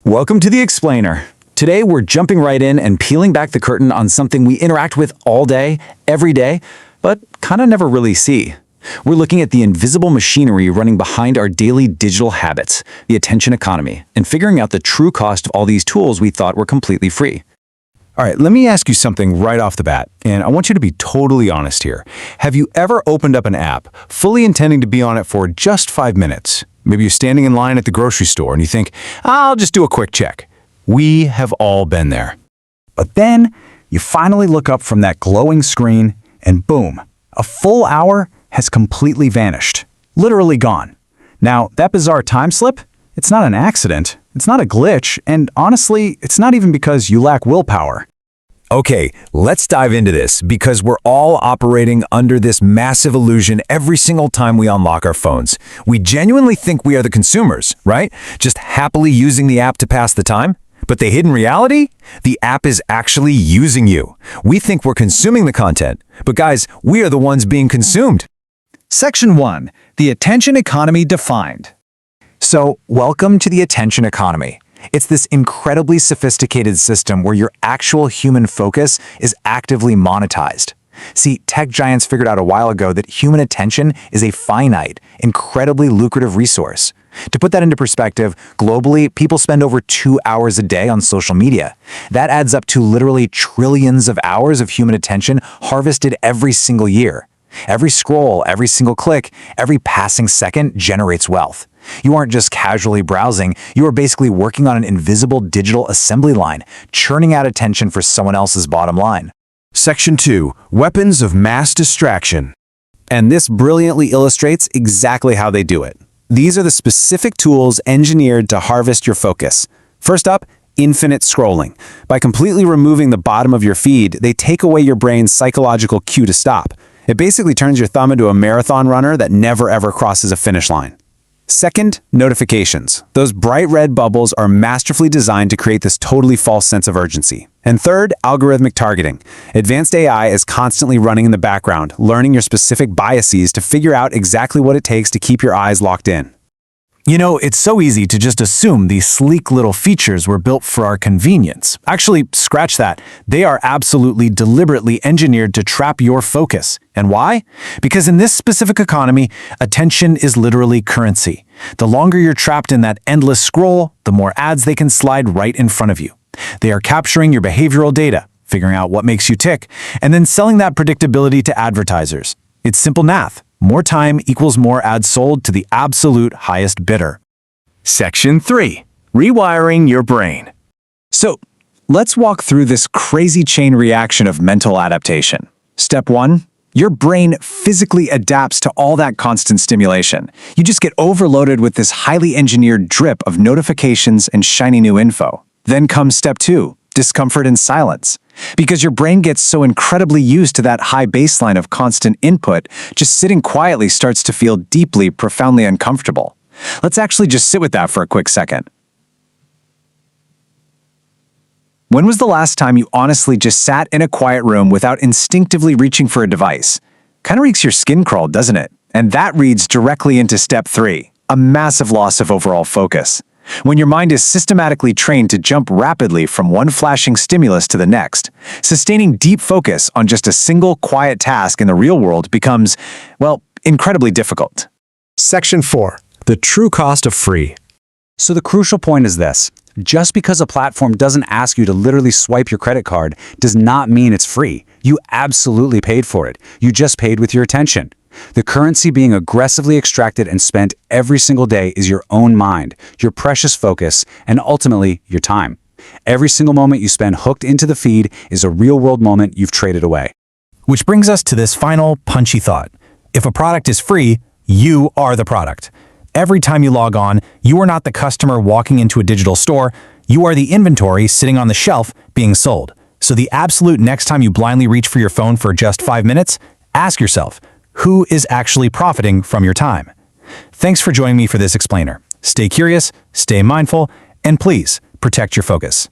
Welcome to The Explainer. Today we're jumping right in and peeling back the curtain on something we interact with all day, every day, but kind of never really see. We're looking at the invisible machinery running behind our daily digital habits, the attention economy, and figuring out the true cost of all these tools we thought were completely free. All right, let me ask you something right off the bat, and I want you to be totally honest here. Have you ever opened up an app, fully intending to be on it for just 5 minutes? Maybe you're standing in line at the grocery store and you think, I'll just do a quick check. We have all been there. But then you finally look up from that glowing screen and boom, a full hour has completely vanished. Literally gone. Now, that bizarre time slip, it's not an accident, it's not a glitch, and honestly, it's not even because you lack willpower. Okay, let's dive into this because we're all operating under this massive illusion every single time we unlock our phones. We genuinely think we are the consumers, right? Just happily using the app to pass the time. But the hidden reality? The app is actually using you. We think we're consuming the content, but guys, we are the ones being consumed. Section 1. The attention economy defined. So, welcome to the attention economy. It's this incredibly sophisticated system where your actual human focus is actively monetized. See, tech giants figured out a while ago that human attention is a finite, incredibly lucrative resource. To put that into perspective, globally, people spend over 2 hours a day on social media. That adds up to literally trillions of hours of human attention harvested every single year. Every scroll, every single click, every passing second generates wealth. You aren't just casually browsing, you are basically working on an invisible digital assembly line, churning out attention for someone else's bottom line. Section 2. Weapons of mass distraction. And this brilliantly illustrates exactly how they do it. These are the specific tools engineered to harvest your focus. First up, infinite scrolling. By completely removing the bottom of your feed, they take away your brain's psychological cue to stop. It basically turns your thumb into a marathon runner that never ever crosses a finish line. Second, notifications. Those bright red bubbles are masterfully designed to create this totally false sense of urgency. And third, algorithmic targeting. Advanced AI is constantly running in the background, learning your specific biases to figure out exactly what it takes to keep your eyes locked in. You know, it's so easy to just assume these sleek little features were built for our convenience. Actually, scratch that. They are absolutely deliberately engineered to trap your focus. And why? Because in this specific economy, attention is literally currency. The longer you're trapped in that endless scroll, the more ads they can slide right in front of you. They are capturing your behavioral data, figuring out what makes you tick, and then selling that predictability to advertisers. It's simple math. More time equals more ads sold to the absolute highest bidder. Section 3. Rewiring your brain. So, let's walk through this crazy chain reaction of mental adaptation. Step 1. Your brain physically adapts to all that constant stimulation. You just get overloaded with this highly engineered drip of notifications and shiny new info. Then comes step 2. Discomfort and silence. Because your brain gets so incredibly used to that high baseline of constant input, just sitting quietly starts to feel deeply, profoundly uncomfortable. Let's actually just sit with that for a quick second. When was the last time you honestly just sat in a quiet room without instinctively reaching for a device? Kind of makes your skin crawl, doesn't it? And that reads directly into step 3, a massive loss of overall focus. When your mind is systematically trained to jump rapidly from one flashing stimulus to the next, sustaining deep focus on just a single quiet task in the real world becomes, well, incredibly difficult. Section 4. The true cost of free. So the crucial point is this. Just because a platform doesn't ask you to literally swipe your credit card does not mean it's free. You absolutely paid for it. You just paid with your attention. The currency being aggressively extracted and spent every single day is your own mind, your precious focus, and ultimately your time. Every single moment you spend hooked into the feed is a real-world moment you've traded away. Which brings us to this final punchy thought. If a product is free, you are the product. Every time you log on, you are not the customer walking into a digital store, you are the inventory sitting on the shelf being sold. So the absolute next time you blindly reach for your phone for just 5 minutes, ask yourself, who is actually profiting from your time? Thanks for joining me for this explainer. Stay curious, stay mindful, and please protect your focus.